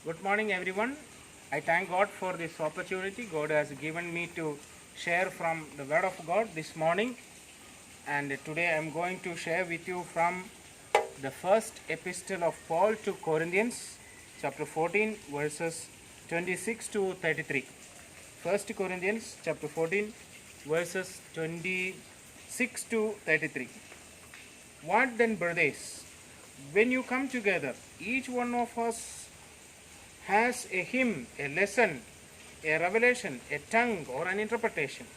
Good morning, everyone. I thank God for this opportunity God has given me to share from the Word of God this morning. And today I am going to share with you from the first epistle of Paul to Corinthians, chapter 14, verses 26 to 33. 1 Corinthians, chapter 14, verses 26 to 33. What then, brothers? When you come together, each one of us has a hymn, a lesson, a revelation, a tongue, or an interpretation.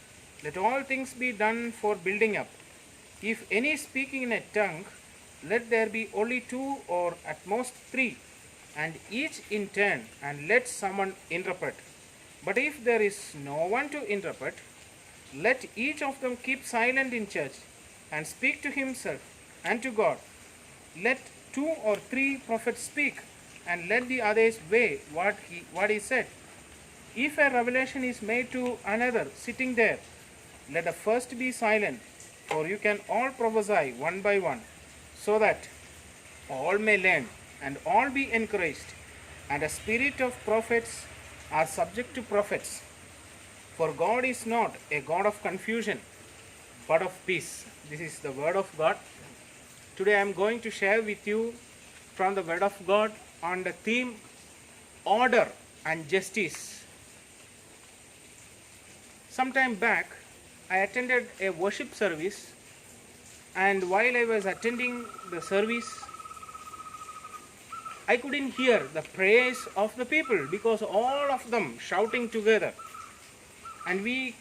Let all things be done for building up. If any speaking in a tongue, let there be only two or at most three, and each in turn, and let someone interpret. But if there is no one to interpret, let each of them keep silent in church, and speak to himself and to God. Let two or three prophets speak, and let the others weigh what he said. If a revelation is made to another sitting there, let the first be silent, for you can all prophesy one by one, so that all may learn and all be encouraged. And the spirit of prophets are subject to prophets. For God is not a God of confusion, but of peace. This is the word of God. Today I am going to share with you from the word of God on the theme order and justice. Some time back, I attended a worship service, and while I was attending the service, I couldn't hear the praise of the people because all of them shouting together, and we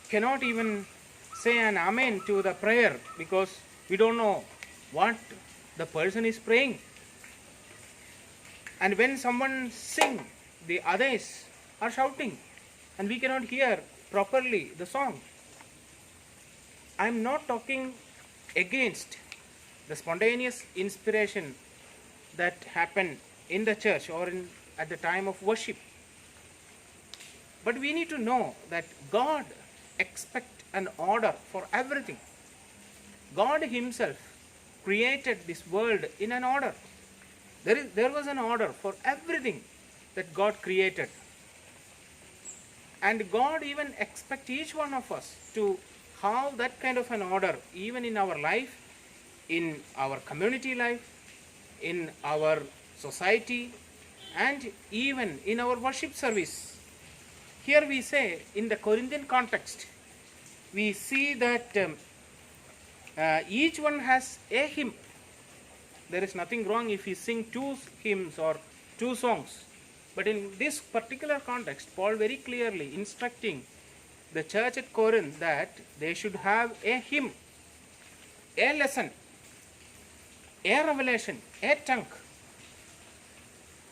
cannot even say an amen to the prayer because we don't know what the person is praying. And when someone sing, the others are shouting, and we cannot hear properly the song. I am not talking against the spontaneous inspiration that happened in the church or at the time of worship. But we need to know that God expects an order for everything. God himself created this world in an order. There was an order for everything that God created. And God even expects each one of us to have that kind of an order even in our life, in our community life, in our society, and even in our worship service. Here we say, in the Corinthian context, we see that each one has a hymn. There is nothing wrong if we sing two hymns or two songs. But in this particular context, Paul very clearly instructing the church at Corinth that they should have a hymn, a lesson, a revelation, a tongue.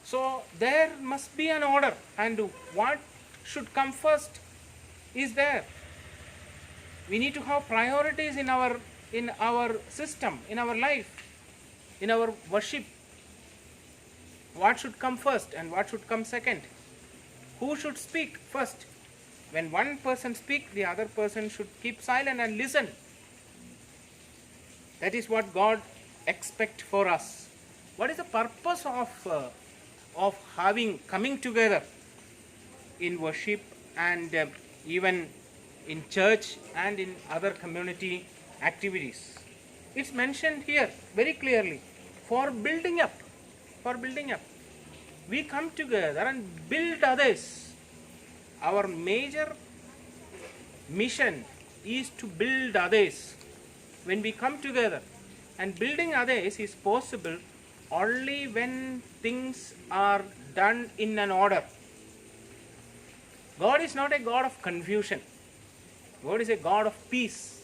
So there must be an order, and what should come first is there. We need to have priorities in our system, in our life, in our worship. What should come first and what should come second? Who should speak first? When one person speaks, the other person should keep silent and listen. That is what God expects for us. What is the purpose of coming together in worship and even in church and in other community activities? It's mentioned here very clearly, for building up. For building up. We come together and build others. Our major mission is to build others. When we come together, and building others is possible only when things are done in an order. God is not a God of confusion. God is a God of peace.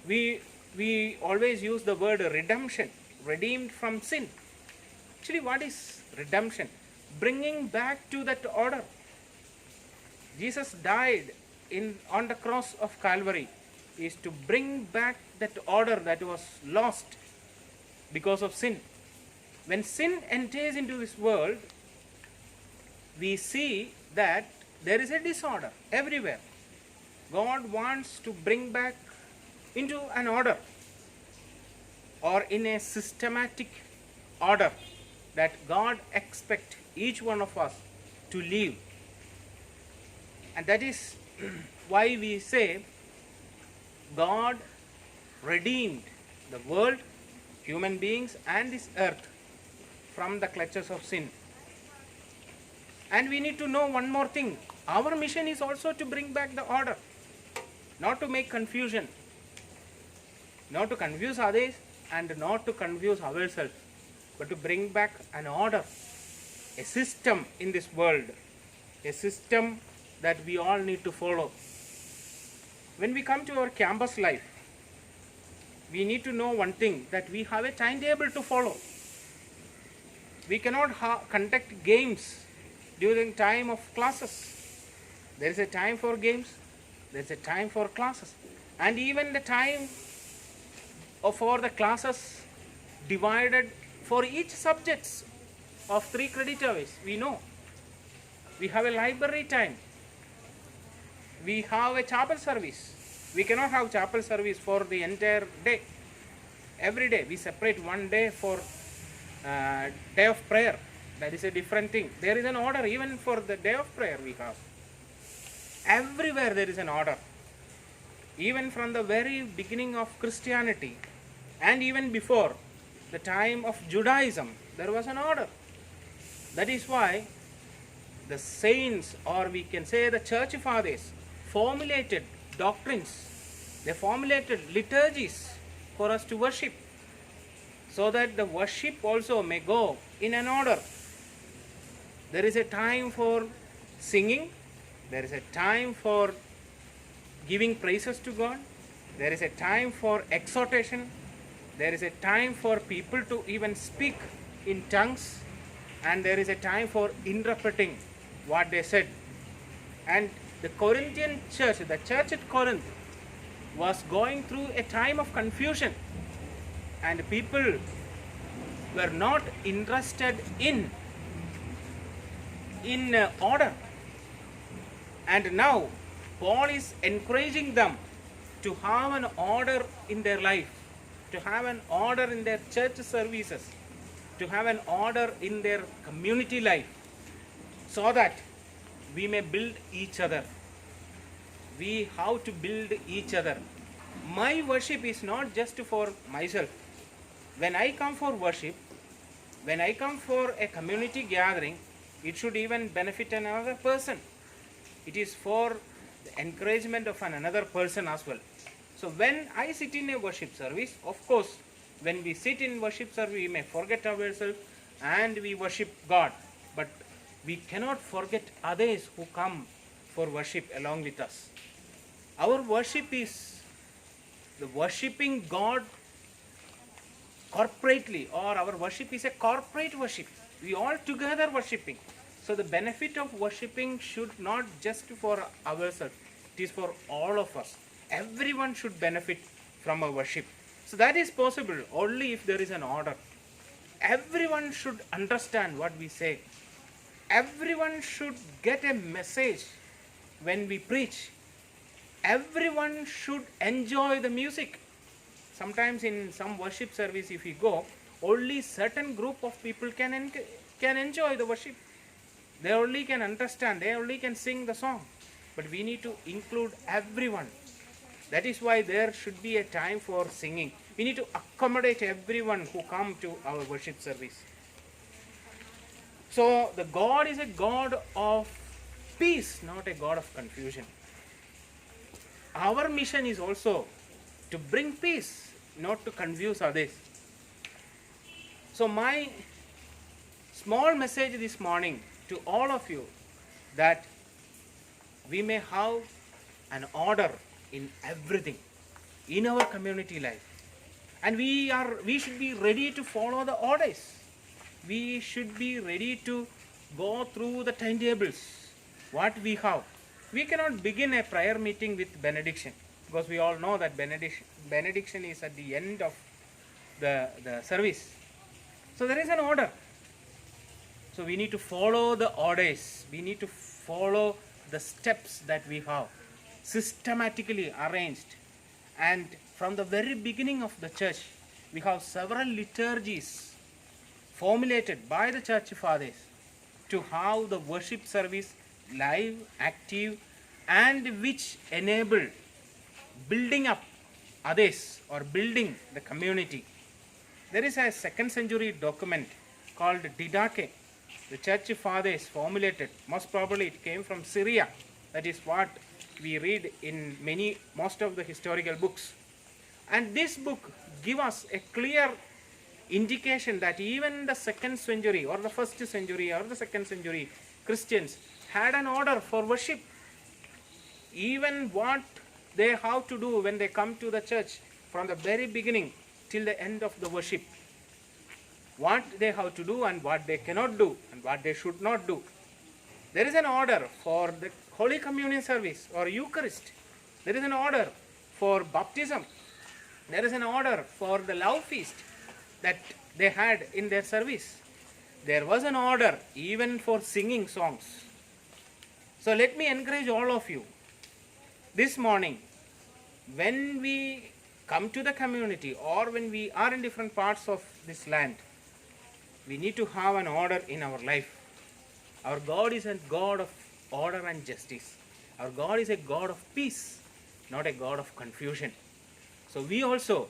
We always use the word redemption, redeemed from sin. Actually, what is redemption? Bringing back to that order. Jesus died on the cross of Calvary is to bring back that order that was lost because of sin. When sin enters into this world, we see that there is a disorder everywhere. God wants to bring back into an order or in a systematic order. that God expects each one of us to live. And that is why we say God redeemed the world, human beings, and this earth from the clutches of sin. And we need to know one more thing. Our mission is also to bring back the order, not to make confusion, not to confuse others and not to confuse ourselves, but to bring back an order, a system in this world, a system that we all need to follow. When we come to our campus life, we need to know one thing, that we have a timetable to follow. We cannot conduct games during time of classes. There is a time for games, there is a time for classes, and even the time for the classes divided for each subjects of 3 credit hours. We know we have a library time, we have a chapel service. We cannot have chapel service for the entire day. Every day we separate one day for day of prayer. That is a different thing. There is an order even for the day of prayer we have. Everywhere there is an order. Even from the very beginning of Christianity and even before the time of Judaism, there was an order. That is why the saints, or we can say the church fathers, formulated doctrines. They formulated liturgies for us to worship, so that the worship also may go in an order. There is a time for singing, there is a time for giving praises to God, there is a time for exhortation, there is a time for people to even speak in tongues, and there is a time for interpreting what they said. And the Corinthian church, the church at Corinth, was going through a time of confusion, and people were not interested in order. And now Paul is encouraging them to have an order in their life, to have an order in their church services, to have an order in their community life, so that we may build each other. We have to build each other. My worship is not just for myself. When I come for worship, when I come for a community gathering, it should even benefit another person. It is for the encouragement of another person as well. So when I sit in a worship service, of course, when we sit in worship service, we may forget ourselves and we worship God. But we cannot forget others who come for worship along with us. Our worship is the worshipping God corporately, or our worship is a corporate worship. We all together worshipping. So the benefit of worshipping should not just for ourselves, it is for all of us. Everyone should benefit from our worship. So that is possible only if there is an order. Everyone should understand what we say. Everyone should get a message when we preach. Everyone should enjoy the music. Sometimes in some worship service, if we go, only certain group of people can enjoy the worship. They only can understand, they only can sing the song. But we need to include everyone. That is why there should be a time for singing. We need to accommodate everyone who come to our worship service. So the God is a God of peace, not a God of confusion. Our mission is also to bring peace, not to confuse others. So my small message this morning to all of you, that we may have an order in everything in our community life, and we should be ready to follow the orders. We should be ready to go through the timetables what we have. We cannot begin a prayer meeting with benediction, because we all know that benediction is at the end of the service. So there is an order. So we need to follow the orders. We need to follow the steps that we have systematically arranged. And from the very beginning of the church, we have several liturgies formulated by the church fathers to have the worship service live, active, and which enable building up others or building the community. There is a second century document called Didache. The church fathers formulated, most probably it came from Syria. That is what we read in most of the historical books. And this book gives us a clear indication that even the second century or the first century or the second century Christians had an order for worship. Even what they have to do when they come to the church from the very beginning till the end of the worship. What they have to do and what they cannot do and what they should not do. There is an order for the Holy Communion service or Eucharist. There is an order for baptism. There is an order for the love feast that they had in their service. There was an order even for singing songs. So let me encourage all of you this morning, when we come to the community or when we are in different parts of this land, we need to have an order in our life. Our God is a God of order and justice. Our God is a God of peace, not a God of confusion. So we also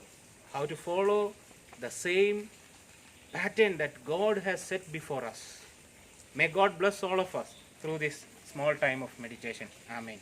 have to follow the same pattern that God has set before us. May God bless all of us through this small time of meditation. Amen.